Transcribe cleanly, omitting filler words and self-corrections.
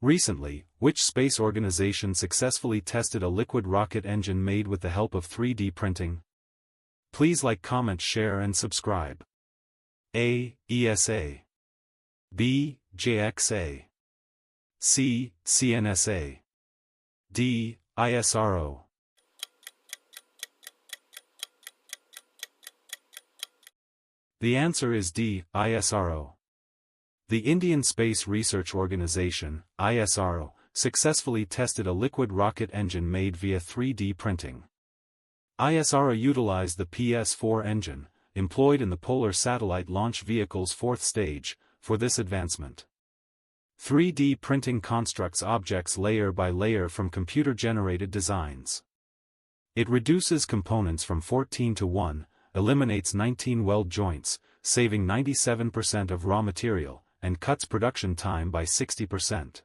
Recently, which space organization successfully tested a liquid rocket engine made with the help of 3D printing? Please like, comment, share and subscribe. A. ESA. B. JXA. C. CNSA. D. ISRO. The answer is D. ISRO. The Indian Space Research Organisation, ISRO, successfully tested a liquid rocket engine made via 3D printing. ISRO utilized the PS-4 engine, employed in the Polar Satellite Launch Vehicle's fourth stage, for this advancement. 3D printing constructs objects layer by layer from computer-generated designs. It reduces components from 14 to 1, eliminates 19 weld joints, saving 97% of raw material, and cuts production time by 60%.